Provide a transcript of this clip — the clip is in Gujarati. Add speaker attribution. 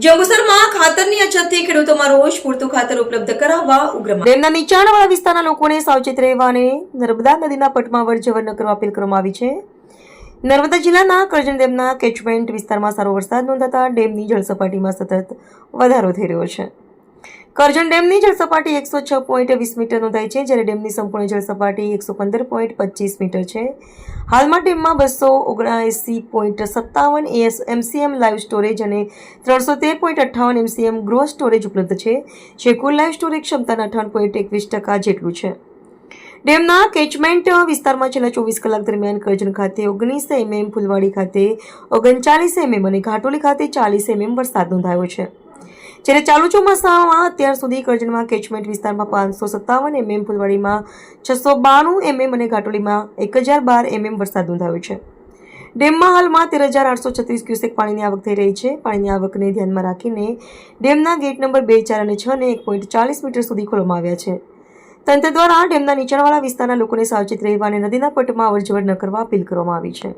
Speaker 1: જંબુસરમાં ખાતરની અછતથી ખેડૂતોમાં રોષ. પૂરતું ખાતર ઉપલબ્ધ કરાવવા ઉગ્ર માંગ. ડેમના નીચાણવાળા વિસ્તારના લોકોને સાવચેત રહેવા અને નર્મદા નદીના પટમાં અવરજવર ન કરવા અપીલ કરવામાં આવી છે. નર્મદા જિલ્લાના કરજણ ડેમના કેચમેન્ટ વિસ્તારમાં સારો વરસાદ નોંધાતા ડેમની જળસપાટીમાં સતત વધારો થઈ રહ્યો છે. કરજણ ડેમની જળસપાટી 106.20 મીટર નોંધાઈ છે, જ્યારે ડેમની સંપૂર્ણ જળસપાટી 115.25 મીટર છે. હાલમાં ડેમમાં 279.57 એમસીએમ લાઈવ સ્ટોરેજ અને 313.58 એમસીએમ ગ્રોસ સ્ટોરેજ ઉપલબ્ધ છે, જે કુલ લાઈવ સ્ટોરેજ ક્ષમતાના 58.21% જેટલું છે. ડેમના કેચમેન્ટ વિસ્તારમાં છેલ્લા 24 કલાક દરમિયાન કરજણ ખાતે 19 એમએમ, ફુલવાડી ખાતે 39 એમએમ અને ઘાટોલી ખાતે 40 એમએમ વરસાદ નોંધાયો છે. જ્યારે ચાલુ ચોમાસામાં અત્યાર સુધી કરજણમાં કેચમેન્ટ વિસ્તારમાં 557 એમએમ, ફુલવાડીમાં 692 એમએમ અને ઘાટોલીમાં 1012 એમએમ વરસાદ નોંધાયો છે. ડેમમાં હાલમાં 13,836 ક્યુસેક પાણીની આવક થઈ રહી છે. પાણીની આવકને ધ્યાનમાં રાખીને ડેમના ગેટ નંબર 2, 4 અને 6 ને 1.40 મીટર સુધી ખોલવામાં આવ્યા છે. તંત્ર દ્વારા ડેમના નીચાણવાળા વિસ્તારના લોકોને સાવચેત રહેવા અને નદીના પટમાં અવરજવર ન કરવા અપીલ કરવામાં આવી છે.